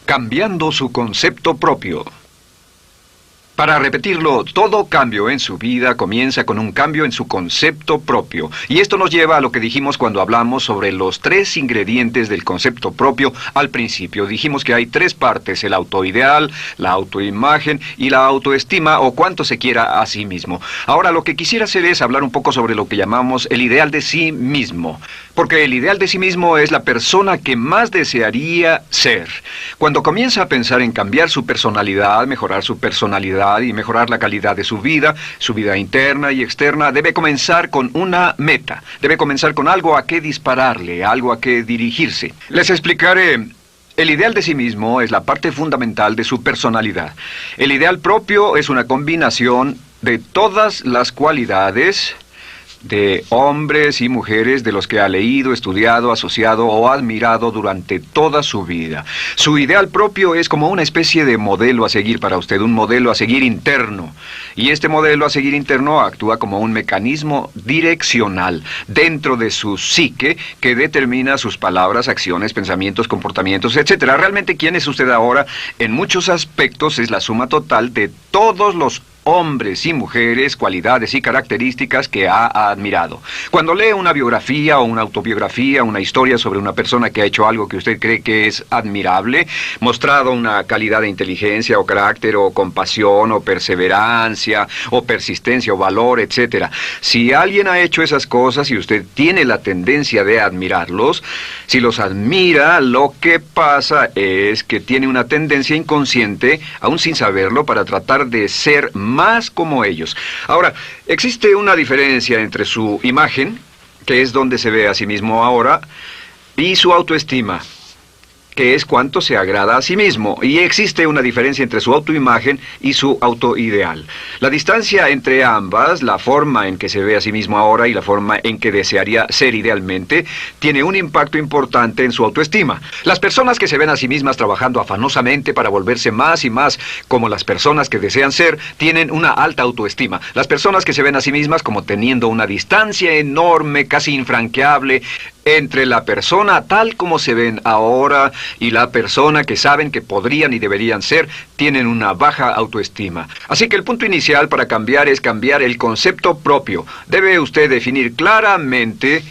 Cambiando su concepto propio. Para repetirlo, todo cambio en su vida comienza con un cambio en su concepto propio. Y esto nos lleva a lo que dijimos cuando hablamos sobre los 3 ingredientes del concepto propio al principio. Dijimos que hay 3 partes: el autoideal, la autoimagen y la autoestima, o cuanto se quiera a sí mismo. Ahora, lo que quisiera hacer es hablar un poco sobre lo que llamamos el ideal de sí mismo. Porque el ideal de sí mismo es la persona que más desearía ser. Cuando comienza a pensar en cambiar su personalidad, mejorar su personalidad y mejorar la calidad de su vida interna y externa, debe comenzar con una meta. Debe comenzar con algo a qué dispararle, algo a qué dirigirse. Les explicaré. El ideal de sí mismo es la parte fundamental de su personalidad. El ideal propio es una combinación de todas las cualidades de hombres y mujeres de los que ha leído, estudiado, asociado o admirado durante toda su vida. Su ideal propio es como una especie de modelo a seguir para usted, un modelo a seguir interno. Y este modelo a seguir interno actúa como un mecanismo direccional dentro de su psique que determina sus palabras, acciones, pensamientos, comportamientos, etc. Realmente, ¿quién es usted ahora? En muchos aspectos es la suma total de todos los hombres y mujeres, cualidades y características que ha admirado. Cuando lee una biografía o una autobiografía, una historia sobre una persona que ha hecho algo que usted cree que es admirable, mostrado una calidad de inteligencia o carácter o compasión o perseverancia o persistencia o valor, etc. Si alguien ha hecho esas cosas y usted tiene la tendencia de admirarlos, si los admira, lo que pasa es que tiene una tendencia inconsciente, aún sin saberlo, para tratar de ser más como ellos. Ahora, existe una diferencia entre su imagen, que es donde se ve a sí mismo ahora, y su autoestima, que es cuánto se agrada a sí mismo. Y existe una diferencia entre su autoimagen y su autoideal. La distancia entre ambas, la forma en que se ve a sí mismo ahora y la forma en que desearía ser idealmente, tiene un impacto importante en su autoestima. Las personas que se ven a sí mismas trabajando afanosamente para volverse más y más como las personas que desean ser, tienen una alta autoestima. Las personas que se ven a sí mismas como teniendo una distancia enorme, casi infranqueable, entre la persona tal como se ven ahora y la persona que saben que podrían y deberían ser, tienen una baja autoestima. Así que el punto inicial para cambiar es cambiar el concepto propio. Debe usted definir claramente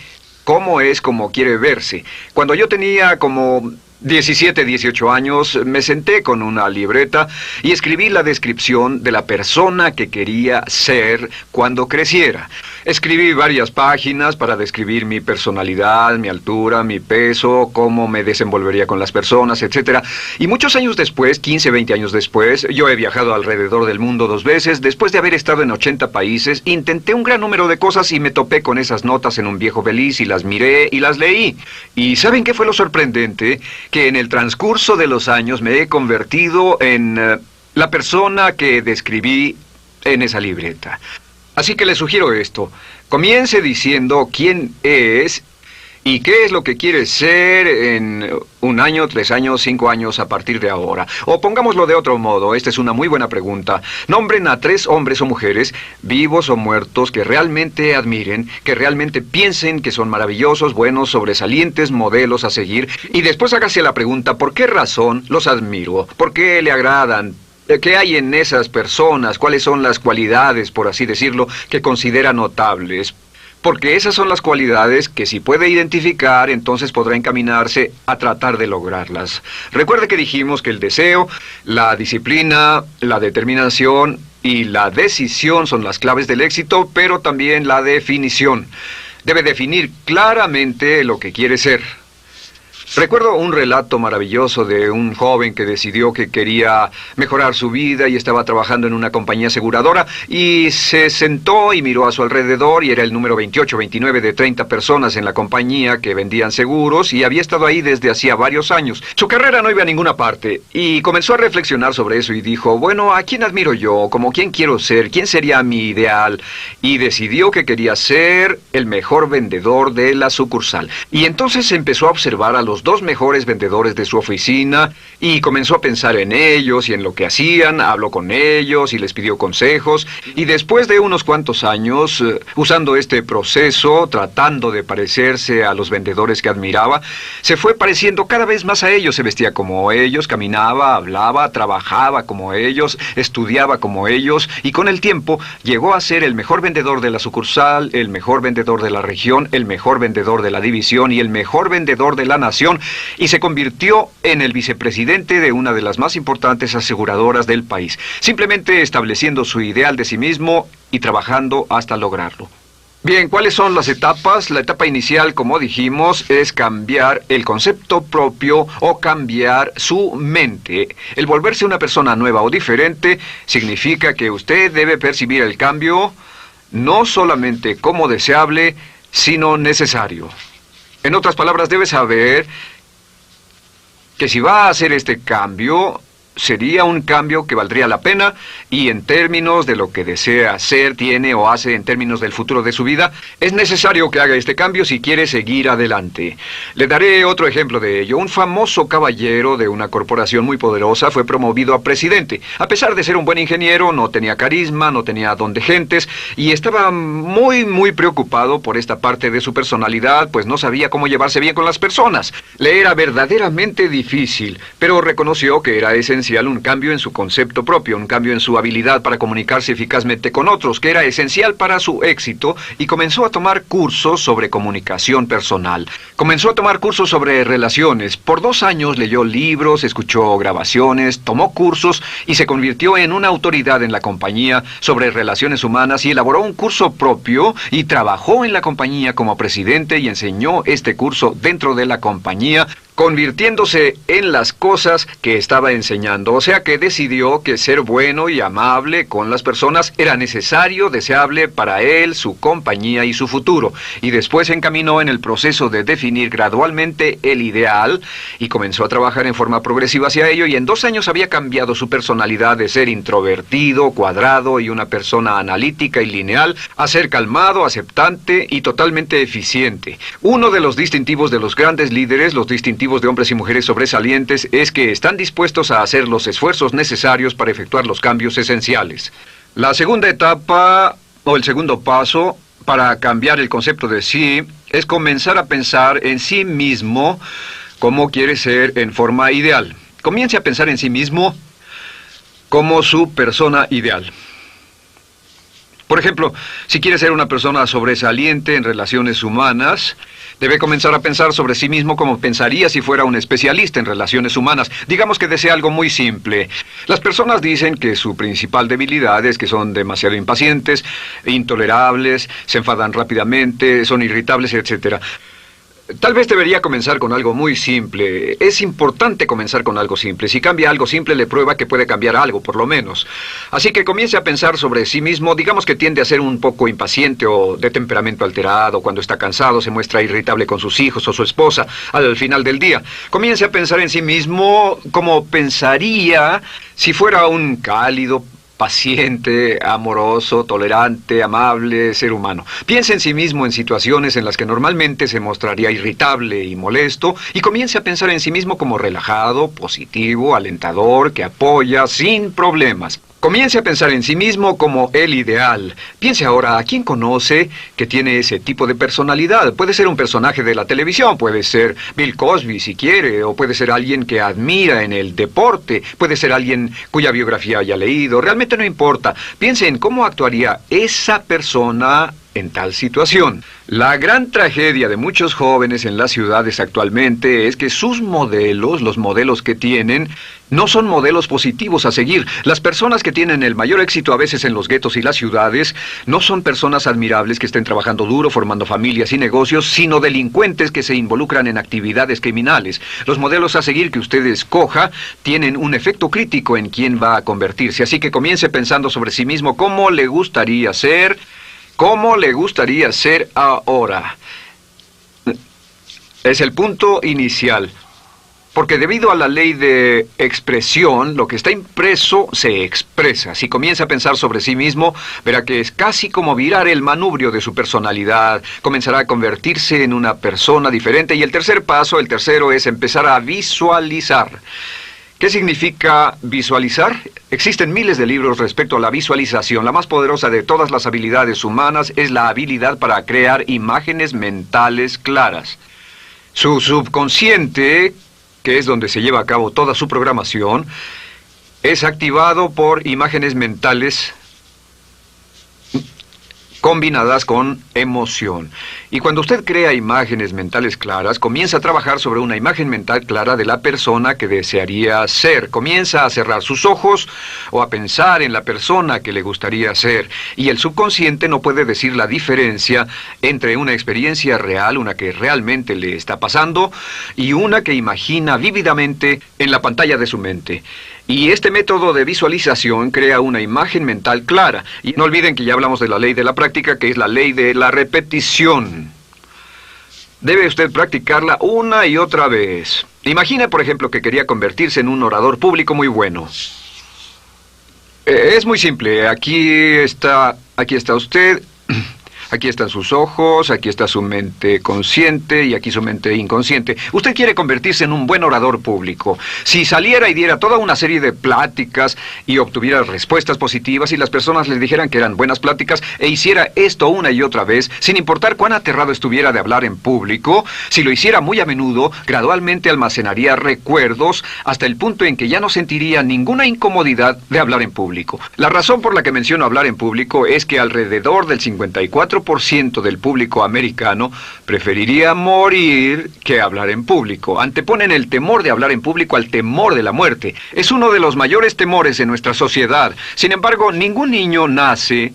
cómo es como quiere verse. Cuando yo tenía como 17, 18 años, me senté con una libreta y escribí la descripción de la persona que quería ser cuando creciera. Escribí varias páginas para describir mi personalidad, mi altura, mi peso, cómo me desenvolvería con las personas, etc. Y muchos años después, 15, 20 años después, yo he viajado alrededor del mundo 2 veces. Después de haber estado en 80 países, intenté un gran número de cosas y me topé con esas notas en un viejo beliz y las miré y las leí. ¿Y saben qué fue lo sorprendente? Que en el transcurso de los años me he convertido en la persona que describí en esa libreta. Así que le sugiero esto. Comience diciendo quién es y qué es lo que quiere ser en 1 año, 3 años, 5 años a partir de ahora. O pongámoslo de otro modo, esta es una muy buena pregunta. Nombren a 3 hombres o mujeres, vivos o muertos, que realmente admiren, que realmente piensen que son maravillosos, buenos, sobresalientes, modelos a seguir. Y después hágase la pregunta, ¿por qué razón los admiro? ¿Por qué le agradan? ¿Qué hay en esas personas? ¿Cuáles son las cualidades, por así decirlo, que considera notables? Porque esas son las cualidades que si puede identificar, entonces podrá encaminarse a tratar de lograrlas. Recuerde que dijimos que el deseo, la disciplina, la determinación y la decisión son las claves del éxito, pero también la definición. Debe definir claramente lo que quiere ser. Recuerdo un relato maravilloso de un joven que decidió que quería mejorar su vida y estaba trabajando en una compañía aseguradora y se sentó y miró a su alrededor y era el número 28, 29 de 30 personas en la compañía que vendían seguros y había estado ahí desde hacía varios años. Su carrera no iba a ninguna parte y comenzó a reflexionar sobre eso y dijo, bueno, ¿a quién admiro yo? ¿Como quién quiero ser? ¿Quién sería mi ideal? Y decidió que quería ser el mejor vendedor de la sucursal. Y entonces empezó a observar a los los dos mejores vendedores de su oficina y comenzó a pensar en ellos y en lo que hacían, habló con ellos y les pidió consejos. Y después de unos cuantos años, usando este proceso, tratando de parecerse a los vendedores que admiraba, se fue pareciendo cada vez más a ellos. Se vestía como ellos, caminaba, hablaba, trabajaba como ellos, estudiaba como ellos, y con el tiempo llegó a ser el mejor vendedor de la sucursal, el mejor vendedor de la región, el mejor vendedor de la división y el mejor vendedor de la nación, y se convirtió en el vicepresidente de una de las más importantes aseguradoras del país, simplemente estableciendo su ideal de sí mismo y trabajando hasta lograrlo. Bien, ¿cuáles son las etapas? La etapa inicial, como dijimos, es cambiar el concepto propio o cambiar su mente. El volverse una persona nueva o diferente significa que usted debe percibir el cambio no solamente como deseable, sino necesario. En otras palabras, debe saber que si va a hacer este cambio, sería un cambio que valdría la pena, y en términos de lo que desea hacer, tiene o hace en términos del futuro de su vida, es necesario que haga este cambio si quiere seguir adelante. Le daré otro ejemplo de ello. Un famoso caballero de una corporación muy poderosa fue promovido a presidente. A pesar de ser un buen ingeniero, no tenía carisma, no tenía don de gentes, y estaba muy preocupado por esta parte de su personalidad, pues no sabía cómo llevarse bien con las personas. Le era verdaderamente difícil, pero reconoció que era esencial un cambio en su concepto propio, un cambio en su habilidad para comunicarse eficazmente con otros, que era esencial para su éxito, y comenzó a tomar cursos sobre comunicación personal. Comenzó a tomar cursos sobre relaciones. Por 2 años leyó libros, escuchó grabaciones, tomó cursos y se convirtió en una autoridad en la compañía sobre relaciones humanas, y elaboró un curso propio y trabajó en la compañía como presidente y enseñó este curso dentro de la compañía, convirtiéndose en las cosas que estaba enseñando. O sea que decidió que ser bueno y amable con las personas era necesario, deseable para él, su compañía y su futuro. Y después se encaminó en el proceso de definir gradualmente el ideal y comenzó a trabajar en forma progresiva hacia ello, y en 2 años había cambiado su personalidad de ser introvertido, cuadrado y una persona analítica y lineal a ser calmado, aceptante y totalmente eficiente. Uno de los distintivos de los grandes líderes, los distintivos de hombres y mujeres sobresalientes, es que están dispuestos a hacer los esfuerzos necesarios para efectuar los cambios esenciales. La segunda etapa, o el segundo paso, para cambiar el concepto de sí, es comenzar a pensar en sí mismo como quiere ser en forma ideal. Comience a pensar en sí mismo como su persona ideal. Por ejemplo, si quiere ser una persona sobresaliente en relaciones humanas, debe comenzar a pensar sobre sí mismo como pensaría si fuera un especialista en relaciones humanas. Digamos que desea algo muy simple. Las personas dicen que su principal debilidad es que son demasiado impacientes, intolerables, se enfadan rápidamente, son irritables, etc. Tal vez debería comenzar con algo muy simple. Es importante comenzar con algo simple. Si cambia algo simple, le prueba que puede cambiar algo, por lo menos. Así que comience a pensar sobre sí mismo. Digamos que tiende a ser un poco impaciente o de temperamento alterado. Cuando está cansado, se muestra irritable con sus hijos o su esposa al final del día. Comience a pensar en sí mismo como pensaría si fuera un cálido, paciente, amoroso, tolerante, amable ser humano. Piense en sí mismo en situaciones en las que normalmente se mostraría irritable y molesto, y comience a pensar en sí mismo como relajado, positivo, alentador, que apoya sin problemas. Comience a pensar en sí mismo como el ideal. Piense ahora a quién conoce que tiene ese tipo de personalidad. Puede ser un personaje de la televisión, puede ser Bill Cosby si quiere, o puede ser alguien que admira en el deporte, puede ser alguien cuya biografía haya leído. Realmente no importa. Piense en cómo actuaría esa persona en tal situación. La gran tragedia de muchos jóvenes en las ciudades actualmente es que sus modelos, los modelos que tienen, no son modelos positivos a seguir. Las personas que tienen el mayor éxito a veces en los guetos y las ciudades no son personas admirables que estén trabajando duro, formando familias y negocios, sino delincuentes que se involucran en actividades criminales. Los modelos a seguir que usted escoja tienen un efecto crítico en quién va a convertirse. Así que comience pensando sobre sí mismo cómo le gustaría ser. ¿Cómo le gustaría ser ahora? Es el punto inicial. Porque debido a la ley de expresión, lo que está impreso se expresa. Si comienza a pensar sobre sí mismo, verá que es casi como virar el manubrio de su personalidad. Comenzará a convertirse en una persona diferente. Y el tercer paso, el tercero, es empezar a visualizar. ¿Qué significa visualizar? Existen miles de libros respecto a la visualización. La más poderosa de todas las habilidades humanas es la habilidad para crear imágenes mentales claras. Su subconsciente, que es donde se lleva a cabo toda su programación, es activado por imágenes mentales combinadas con emoción. Y cuando usted crea imágenes mentales claras, comienza a trabajar sobre una imagen mental clara de la persona que desearía ser. Comienza a cerrar sus ojos o a pensar en la persona que le gustaría ser. Y el subconsciente no puede decir la diferencia entre una experiencia real, una que realmente le está pasando, y una que imagina vívidamente en la pantalla de su mente. Y este método de visualización crea una imagen mental clara. Y no olviden que ya hablamos de la ley de la práctica, que es la ley de la repetición. Debe usted practicarla una y otra vez. Imagine, por ejemplo, que quería convertirse en un orador público muy bueno. Es muy simple. Aquí está usted. Aquí están sus ojos, aquí está su mente consciente y aquí su mente inconsciente. Usted quiere convertirse en un buen orador público. Si saliera y diera toda una serie de pláticas y obtuviera respuestas positivas y las personas le dijeran que eran buenas pláticas e hiciera esto una y otra vez, sin importar cuán aterrado estuviera de hablar en público, si lo hiciera muy a menudo, gradualmente almacenaría recuerdos hasta el punto en que ya no sentiría ninguna incomodidad de hablar en público. La razón por la que menciono hablar en público es que alrededor del 54% del público americano preferiría morir que hablar en público. Anteponen el temor de hablar en público al temor de la muerte. Es uno de los mayores temores en nuestra sociedad. Sin embargo, ningún niño nace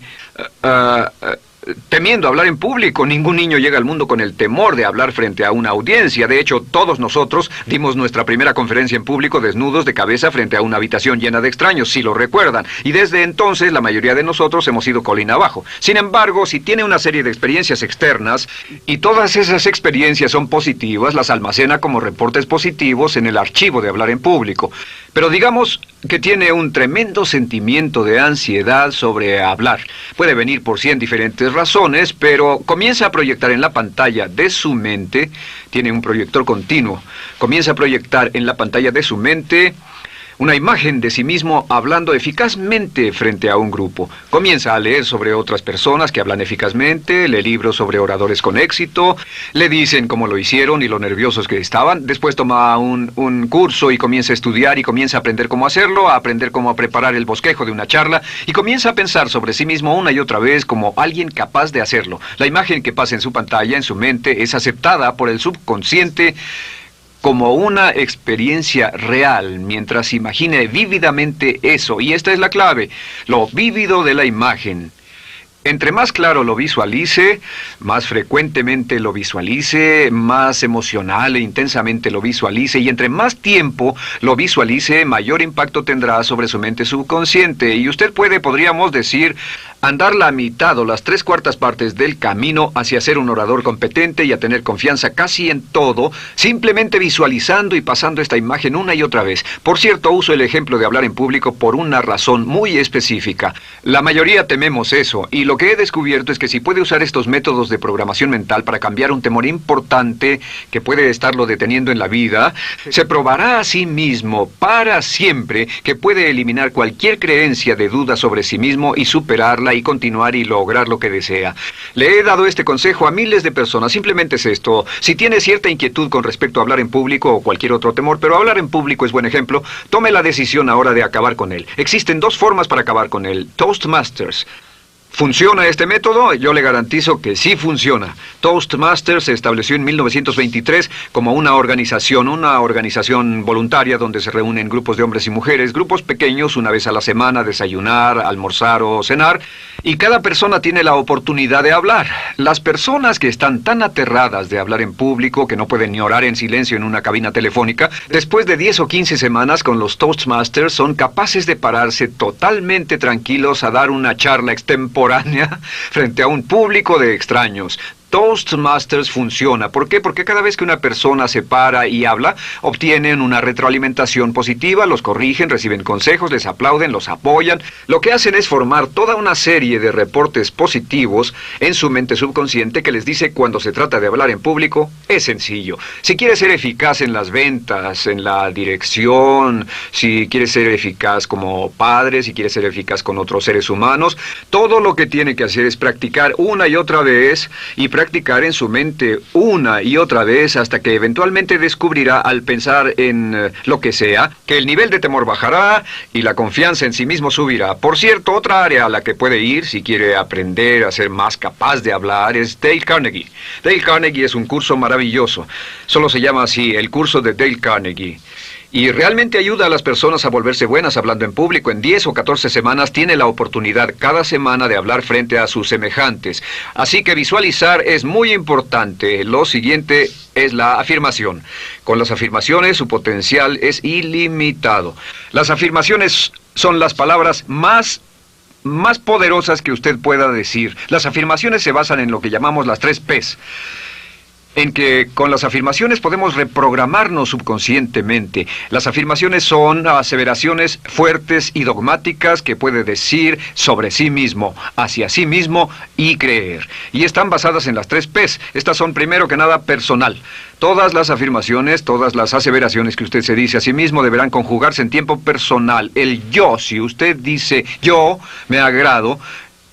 temiendo hablar en público. Ningún niño llega al mundo con el temor de hablar frente a una audiencia. De hecho, todos nosotros dimos nuestra primera conferencia en público desnudos de cabeza frente a una habitación llena de extraños, si lo recuerdan. Y desde entonces, la mayoría de nosotros hemos ido colina abajo. Sin embargo, si tiene una serie de experiencias externas, y todas esas experiencias son positivas, las almacena como reportes positivos en el archivo de hablar en público. Pero digamos que tiene un tremendo sentimiento de ansiedad sobre hablar. Puede venir por 100 diferentes razones, pero comienza a proyectar en la pantalla de su mente, tiene un proyector continuo, comienza a proyectar en la pantalla de su mente una imagen de sí mismo hablando eficazmente frente a un grupo. Comienza a leer sobre otras personas que hablan eficazmente, lee libros sobre oradores con éxito, le dicen cómo lo hicieron y lo nerviosos que estaban. Después toma un curso y comienza a estudiar y comienza a aprender cómo hacerlo, a aprender cómo preparar el bosquejo de una charla y comienza a pensar sobre sí mismo una y otra vez como alguien capaz de hacerlo. La imagen que pasa en su pantalla, en su mente, es aceptada por el subconsciente como una experiencia real, mientras imagine vívidamente eso. Y esta es la clave, lo vívido de la imagen. Entre más claro lo visualice, más frecuentemente lo visualice, más emocional e intensamente lo visualice, y entre más tiempo lo visualice, mayor impacto tendrá sobre su mente subconsciente. Y usted podríamos decir, andar la mitad o las 3/4 partes del camino hacia ser un orador competente y a tener confianza casi en todo, simplemente visualizando y pasando esta imagen una y otra vez. Por cierto, uso el ejemplo de hablar en público por una razón muy específica. La mayoría tememos eso, y lo que he descubierto es que si puede usar estos métodos de programación mental para cambiar un temor importante que puede estarlo deteniendo en la vida, se probará a sí mismo para siempre que puede eliminar cualquier creencia de duda sobre sí mismo y superarla y continuar y lograr lo que desea. Le he dado este consejo a miles de personas. Simplemente es esto: si tiene cierta inquietud con respecto a hablar en público o cualquier otro temor, pero hablar en público es buen ejemplo, tome la decisión ahora de acabar con él. Existen 2 formas para acabar con él. Toastmasters. ¿Funciona este método? Yo le garantizo que sí funciona. Toastmasters se estableció en 1923 como una organización voluntaria donde se reúnen grupos de hombres y mujeres, grupos pequeños, una vez a la semana, a desayunar, almorzar o cenar, y cada persona tiene la oportunidad de hablar. Las personas que están tan aterradas de hablar en público que no pueden ni orar en silencio en una cabina telefónica, después de 10 o 15 semanas con los Toastmasters son capaces de pararse totalmente tranquilos a dar una charla extemporánea frente a un público de extraños. Toastmasters funciona. ¿Por qué? Porque cada vez que una persona se para y habla, obtienen una retroalimentación positiva, los corrigen, reciben consejos, les aplauden, los apoyan. Lo que hacen es formar toda una serie de reportes positivos en su mente subconsciente que les dice cuando se trata de hablar en público, es sencillo. Si quieres ser eficaz en las ventas, en la dirección, si quieres ser eficaz como padre, si quieres ser eficaz con otros seres humanos, todo lo que tiene que hacer es practicar una y otra vez y practicar en su mente una y otra vez hasta que eventualmente descubrirá al pensar en lo que sea, que el nivel de temor bajará y la confianza en sí mismo subirá. Por cierto, otra área a la que puede ir si quiere aprender a ser más capaz de hablar es Dale Carnegie. Dale Carnegie es un curso maravilloso. Solo se llama así, el curso de Dale Carnegie. Y realmente ayuda a las personas a volverse buenas hablando en público. En 10 o 14 semanas tiene la oportunidad cada semana de hablar frente a sus semejantes. Así que visualizar es muy importante. Lo siguiente es la afirmación. Con las afirmaciones su potencial es ilimitado. Las afirmaciones son las palabras más poderosas que usted pueda decir. Las afirmaciones se basan en lo que llamamos las 3 Ps. En que con las afirmaciones podemos reprogramarnos subconscientemente. Las afirmaciones son aseveraciones fuertes y dogmáticas que puede decir sobre sí mismo, hacia sí mismo y creer. Y están basadas en las 3 Ps. Estas son primero que nada personal. Todas las afirmaciones, todas las aseveraciones que usted se dice a sí mismo deberán conjugarse en tiempo personal. El yo, si usted dice yo me agrado,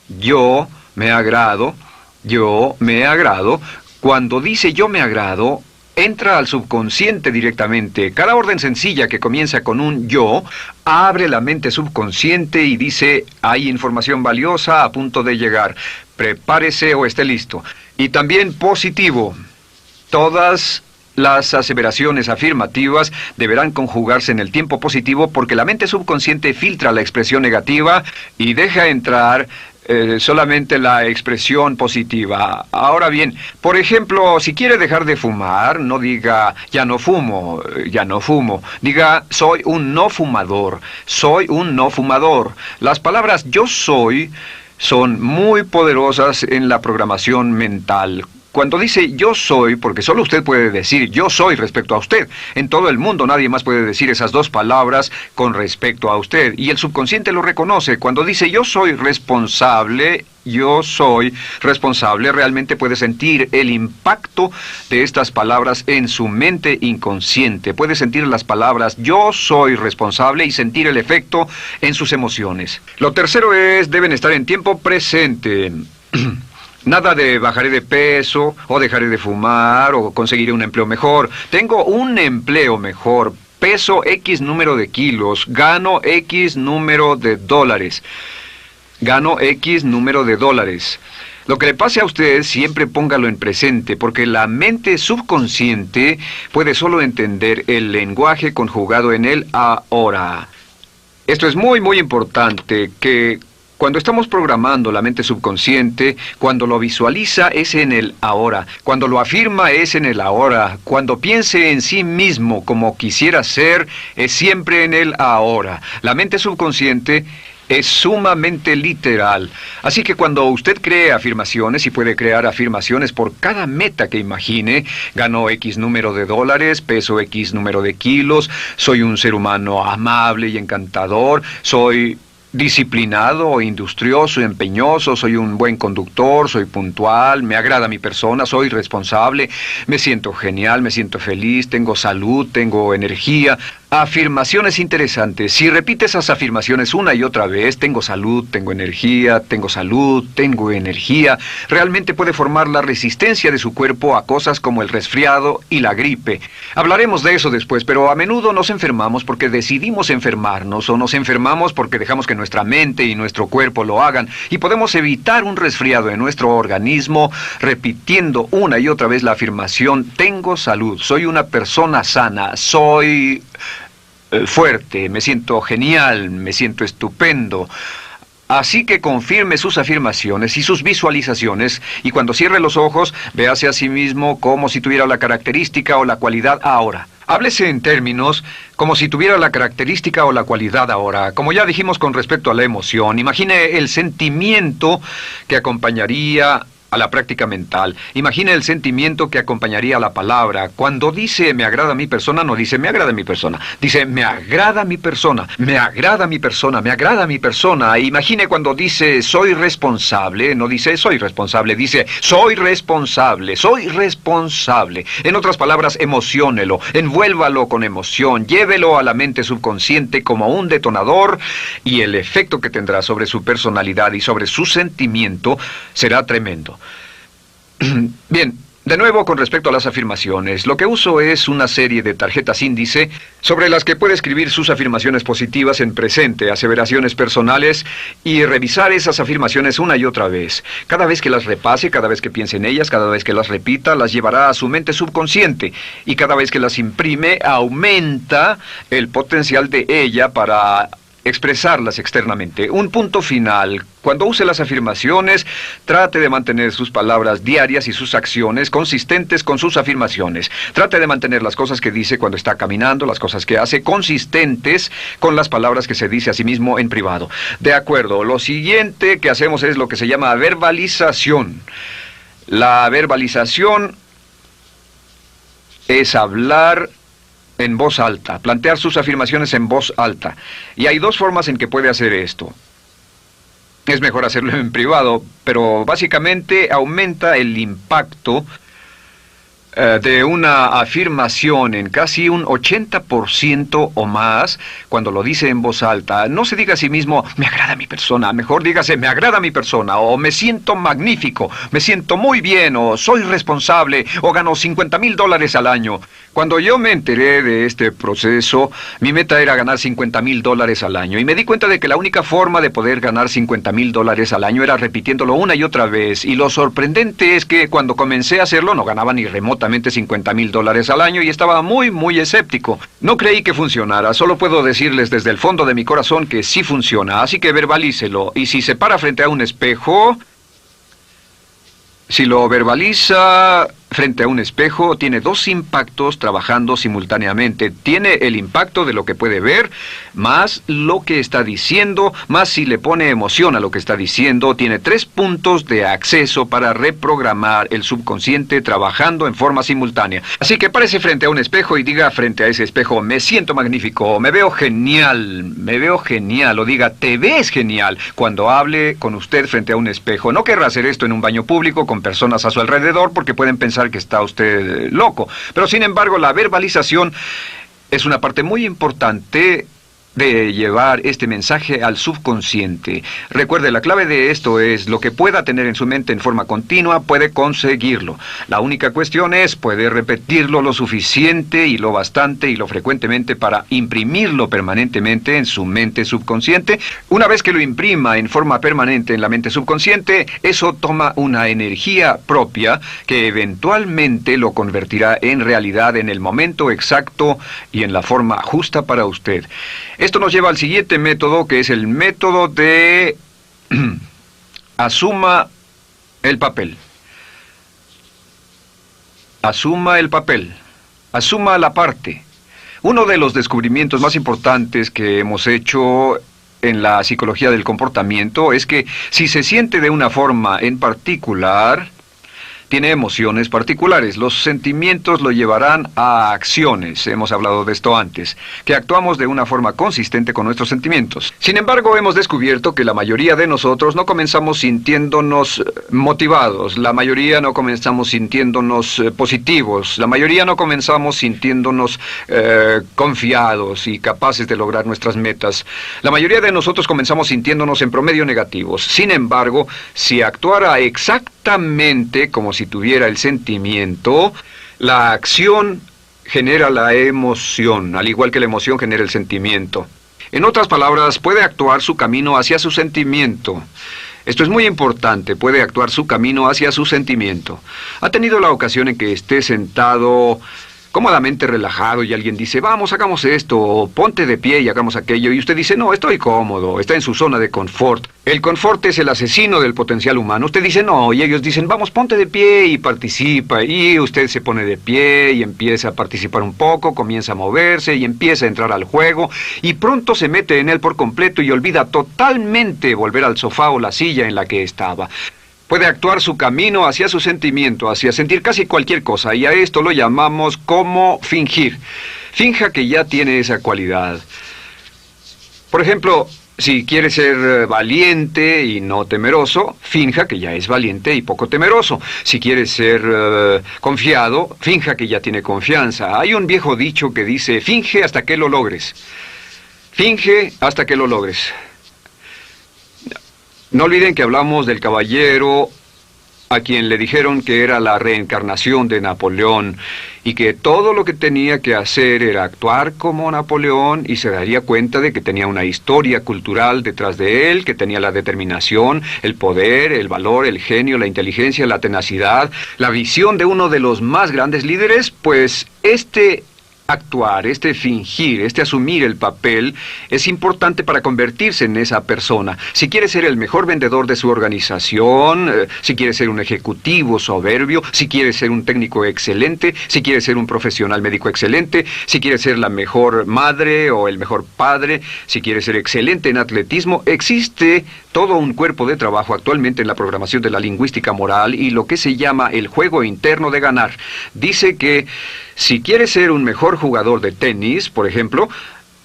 yo me agrado, yo me agrado. Cuando dice yo me agrado, entra al subconsciente directamente. Cada orden sencilla que comienza con un yo, abre la mente subconsciente y dice, hay información valiosa a punto de llegar. Prepárese o esté listo. Y también positivo. Todas las aseveraciones afirmativas deberán conjugarse en el tiempo positivo porque la mente subconsciente filtra la expresión negativa y deja entrar solamente la expresión positiva. Ahora bien, por ejemplo, si quiere dejar de fumar, no diga ya no fumo, ya no fumo. Diga soy un no fumador, soy un no fumador. Las palabras yo soy son muy poderosas en la programación mental. Cuando dice yo soy, porque solo usted puede decir yo soy respecto a usted. En todo el mundo nadie más puede decir esas 2 palabras con respecto a usted. Y el subconsciente lo reconoce. Cuando dice yo soy responsable, realmente puede sentir el impacto de estas palabras en su mente inconsciente. Puede sentir las palabras yo soy responsable y sentir el efecto en sus emociones. Lo tercero es, deben estar en tiempo presente. Nada de bajaré de peso, o dejaré de fumar, o conseguiré un empleo mejor. Tengo un empleo mejor, peso X número de kilos, gano X número de dólares. Gano X número de dólares. Lo que le pase a usted, siempre póngalo en presente, porque la mente subconsciente puede solo entender el lenguaje conjugado en el ahora. Esto es muy, muy importante, que cuando estamos programando la mente subconsciente, cuando lo visualiza es en el ahora, cuando lo afirma es en el ahora, cuando piense en sí mismo como quisiera ser, es siempre en el ahora. La mente subconsciente es sumamente literal. Así que cuando usted cree afirmaciones, y puede crear afirmaciones por cada meta que imagine, gano X número de dólares, peso X número de kilos, soy un ser humano amable y encantador, soy disciplinado, industrioso, empeñoso, soy un buen conductor, soy puntual, me agrada mi persona, soy responsable, me siento genial, me siento feliz, tengo salud, tengo energía. Afirmaciones interesantes. Si repite esas afirmaciones una y otra vez, tengo salud, tengo energía, tengo salud, tengo energía, realmente puede formar la resistencia de su cuerpo a cosas como el resfriado y la gripe. Hablaremos de eso después, pero a menudo nos enfermamos porque decidimos enfermarnos o nos enfermamos porque dejamos que nuestra mente y nuestro cuerpo lo hagan, y podemos evitar un resfriado en nuestro organismo repitiendo una y otra vez la afirmación tengo salud, soy una persona sana, soy fuerte, me siento genial, me siento estupendo. Así que confirme sus afirmaciones y sus visualizaciones, y cuando cierre los ojos, véase a sí mismo como si tuviera la característica o la cualidad ahora. Háblese en términos como si tuviera la característica o la cualidad ahora. Como ya dijimos con respecto a la emoción, imagine el sentimiento que acompañaría a la práctica mental. Imagine el sentimiento que acompañaría a la palabra. Cuando dice me agrada mi persona, no dice me agrada mi persona. Dice me agrada mi persona, me agrada mi persona, me agrada mi persona. Imagine cuando dice soy responsable, no dice soy responsable, dice soy responsable, soy responsable. En otras palabras, emociónelo, envuélvalo con emoción, llévelo a la mente subconsciente como un detonador y el efecto que tendrá sobre su personalidad y sobre su sentimiento será tremendo. Bien, de nuevo con respecto a las afirmaciones, lo que uso es una serie de tarjetas índice sobre las que puede escribir sus afirmaciones positivas en presente, aseveraciones personales y revisar esas afirmaciones una y otra vez. Cada vez que las repase, cada vez que piense en ellas, cada vez que las repita, las llevará a su mente subconsciente y cada vez que las imprime, aumenta el potencial de ella para expresarlas externamente. Un punto final. Cuando use las afirmaciones, trate de mantener sus palabras diarias y sus acciones consistentes con sus afirmaciones. Trate de mantener las cosas que dice cuando está caminando, las cosas que hace, consistentes con las palabras que se dice a sí mismo en privado. De acuerdo, lo siguiente que hacemos es lo que se llama verbalización. La verbalización es hablar en voz alta, plantear sus afirmaciones en voz alta. Y hay dos formas en que puede hacer esto. Es mejor hacerlo en privado, pero básicamente aumenta el impacto de una afirmación en casi un 80% o más cuando lo dice en voz alta. No se diga a sí mismo, me agrada mi persona, mejor dígase, me agrada mi persona, o me siento magnífico, me siento muy bien, o soy responsable, o gano $50,000 al año. Cuando yo me enteré de este proceso, mi meta era ganar $50,000 al año, y me di cuenta de que la única forma de poder ganar $50,000 al año era repitiéndolo una y otra vez, y lo sorprendente es que cuando comencé a hacerlo no ganaba ni remotamente $50,000 al año y estaba muy escéptico. No creí que funcionara, solo puedo decirles desde el fondo de mi corazón que sí funciona, así que verbalícelo, y si se para frente a un espejo, si lo verbaliza frente a un espejo, tiene dos impactos trabajando simultáneamente. Tiene el impacto de lo que puede ver, más lo que está diciendo, más si le pone emoción a lo que está diciendo. Tiene 3 puntos de acceso para reprogramar el subconsciente trabajando en forma simultánea. Así que párese frente a un espejo y diga frente a ese espejo, me siento magnífico, me veo genial, o diga, te ves genial, cuando hable con usted frente a un espejo. No querrá hacer esto en un baño público con personas a su alrededor porque pueden pensar que está usted loco. Pero sin embargo, la verbalización es una parte muy importante de llevar este mensaje al subconsciente. Recuerde, la clave de esto es lo que pueda tener en su mente en forma continua, puede conseguirlo. La única cuestión es, puede repetirlo lo suficiente y lo bastante y lo frecuentemente para imprimirlo permanentemente en su mente subconsciente. Una vez que lo imprima en forma permanente en la mente subconsciente, eso toma una energía propia que eventualmente lo convertirá en realidad en el momento exacto y en la forma justa para usted. Esto nos lleva al siguiente método, que es el método de asuma el papel. Asuma el papel. Asuma la parte. Uno de los descubrimientos más importantes que hemos hecho en la psicología del comportamiento es que si se siente de una forma en particular, tiene emociones particulares. Los sentimientos lo llevarán a acciones, hemos hablado de esto antes, que actuamos de una forma consistente con nuestros sentimientos. Sin embargo, hemos descubierto que la mayoría de nosotros no comenzamos sintiéndonos motivados, la mayoría no comenzamos sintiéndonos positivos, la mayoría no comenzamos sintiéndonos confiados y capaces de lograr nuestras metas. La mayoría de nosotros comenzamos sintiéndonos en promedio negativos. Sin embargo, si actuara exactamente como si tuviera el sentimiento, la acción genera la emoción, al igual que la emoción genera el sentimiento. En otras palabras, puede actuar su camino hacia su sentimiento. Esto es muy importante, puede actuar su camino hacia su sentimiento. ¿Ha tenido la ocasión en que esté sentado cómodamente relajado y alguien dice, vamos, hagamos esto, o ponte de pie y hagamos aquello, y usted dice, no, estoy cómodo, está en su zona de confort? El confort es el asesino del potencial humano. Usted dice, no, y ellos dicen, vamos, ponte de pie y participa, y usted se pone de pie y empieza a participar un poco, comienza a moverse y empieza a entrar al juego, y pronto se mete en él por completo y olvida totalmente volver al sofá o la silla en la que estaba. Puede actuar su camino hacia su sentimiento, hacia sentir casi cualquier cosa, y a esto lo llamamos como fingir. Finja que ya tiene esa cualidad. Por ejemplo, si quiere ser valiente y no temeroso, finja que ya es valiente y poco temeroso. Si quiere ser confiado, finja que ya tiene confianza. Hay un viejo dicho que dice, finge hasta que lo logres. Finge hasta que lo logres. No olviden que hablamos del caballero a quien le dijeron que era la reencarnación de Napoleón y que todo lo que tenía que hacer era actuar como Napoleón y se daría cuenta de que tenía una historia cultural detrás de él, que tenía la determinación, el poder, el valor, el genio, la inteligencia, la tenacidad, la visión de uno de los más grandes líderes. Pues actuar, fingir, asumir el papel es importante para convertirse en esa persona. Si quiere ser el mejor vendedor de su organización, si quiere ser un ejecutivo soberbio, si quiere ser un técnico excelente, si quiere ser un profesional médico excelente, si quiere ser la mejor madre o el mejor padre, si quiere ser excelente en atletismo, existe todo un cuerpo de trabajo actualmente en la programación de la lingüística moral y lo que se llama el juego interno de ganar. Dice que si quiere ser un mejor jugador de tenis, por ejemplo,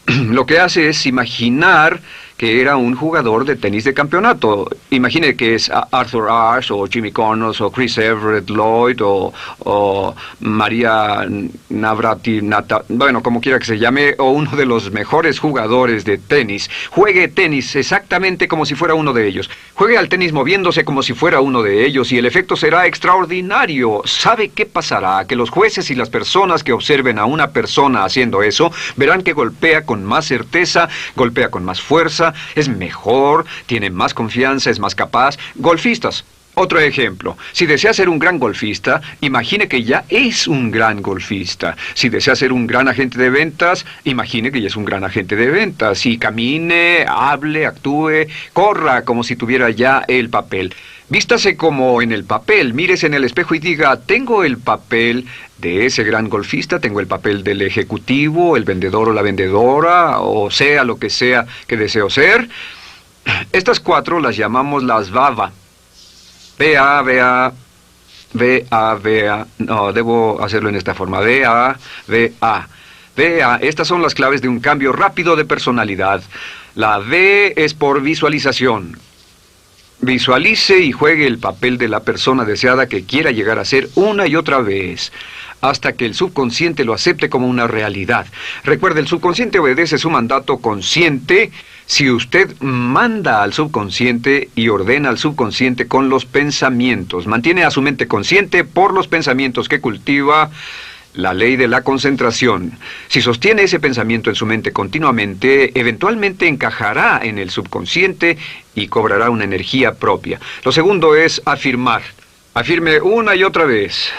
lo que hace es imaginar que era un jugador de tenis de campeonato. Imagine que es Arthur Ashe, o Jimmy Connors, o Chris Everett Lloyd, o María Navratilova, bueno, como quiera que se llame, o uno de los mejores jugadores de tenis. Juegue tenis exactamente como si fuera uno de ellos. Juegue al tenis moviéndose como si fuera uno de ellos y el efecto será extraordinario. ¿Sabe qué pasará? Que los jueces y las personas que observen a una persona haciendo eso verán que golpea con más certeza, golpea con más fuerza, es mejor, tiene más confianza, es más capaz. Golfistas. Otro ejemplo. Si desea ser un gran golfista, imagine que ya es un gran golfista. Si desea ser un gran agente de ventas, imagine que ya es un gran agente de ventas. Y camine, hable, actúe, corra como si tuviera ya el papel. Vístase como en el papel, mírese en el espejo y diga, tengo el papel de ese gran golfista, tengo el papel del ejecutivo, el vendedor o la vendedora, o sea lo que sea que deseo ser. Estas 4 las llamamos las VAVA. V-A, no, debo hacerlo en esta forma, V-A. Estas son las claves de un cambio rápido de personalidad. La V es por visualización. Visualice y juegue el papel de la persona deseada que quiera llegar a ser una y otra vez, hasta que el subconsciente lo acepte como una realidad. Recuerde, el subconsciente obedece su mandato consciente si usted manda al subconsciente y ordena al subconsciente con los pensamientos. Mantiene a su mente consciente por los pensamientos que cultiva. La ley de la concentración. Si sostiene ese pensamiento en su mente continuamente, eventualmente encajará en el subconsciente y cobrará una energía propia. Lo segundo es afirmar. Afirme una y otra vez.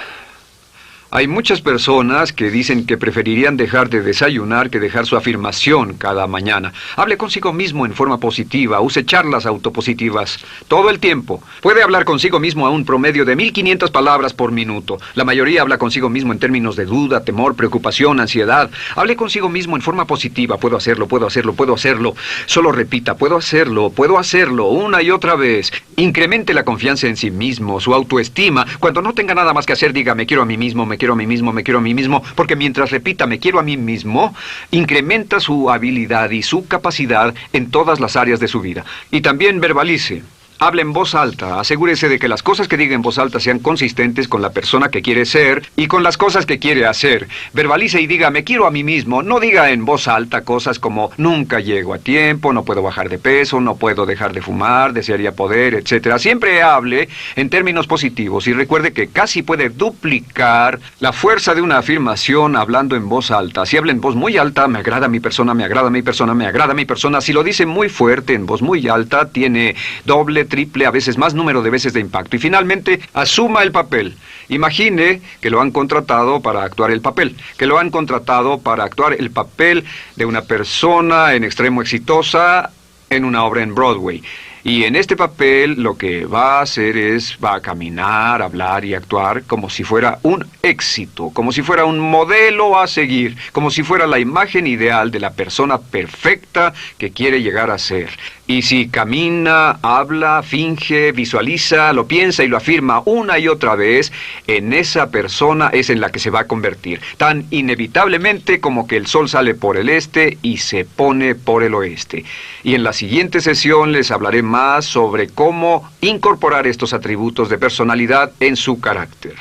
Hay muchas personas que dicen que preferirían dejar de desayunar que dejar su afirmación cada mañana. Hable consigo mismo en forma positiva, use charlas autopositivas todo el tiempo. Puede hablar consigo mismo a un promedio de 1500 palabras por minuto. La mayoría habla consigo mismo en términos de duda, temor, preocupación, ansiedad. Hable consigo mismo en forma positiva. Puedo hacerlo, puedo hacerlo, puedo hacerlo. Solo repita, puedo hacerlo, una y otra vez. Incremente la confianza en sí mismo, su autoestima. Cuando no tenga nada más que hacer, diga, me quiero a mí mismo, me quiero a mí mismo, me quiero a mí mismo, porque mientras repita, me quiero a mí mismo, incrementa su habilidad y su capacidad en todas las áreas de su vida. Y también verbalice. Hable en voz alta, asegúrese de que las cosas que diga en voz alta sean consistentes con la persona que quiere ser y con las cosas que quiere hacer. Verbalice y diga, me quiero a mí mismo. No diga en voz alta cosas como, nunca llego a tiempo, no puedo bajar de peso, no puedo dejar de fumar, desearía poder, etc. Siempre hable en términos positivos y recuerde que casi puede duplicar la fuerza de una afirmación hablando en voz alta. Si habla en voz muy alta, me agrada mi persona, me agrada mi persona, me agrada mi persona. Si lo dice muy fuerte, en voz muy alta, tiene doble, triple, a veces más número de veces de impacto. Y finalmente, asuma el papel. Imagine que lo han contratado para actuar el papel, que lo han contratado para actuar el papel de una persona en extremo exitosa en una obra en Broadway. Y en este papel lo que va a hacer es, va a caminar, hablar y actuar como si fuera un éxito, como si fuera un modelo a seguir, como si fuera la imagen ideal de la persona perfecta que quiere llegar a ser. Y si camina, habla, finge, visualiza, lo piensa y lo afirma una y otra vez, en esa persona es en la que se va a convertir, tan inevitablemente como que el sol sale por el este y se pone por el oeste. Y en la siguiente sesión les hablaré más sobre cómo incorporar estos atributos de personalidad en su carácter.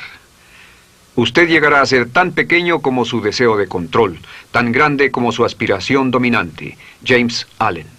Usted llegará a ser tan pequeño como su deseo de control, tan grande como su aspiración dominante. James Allen.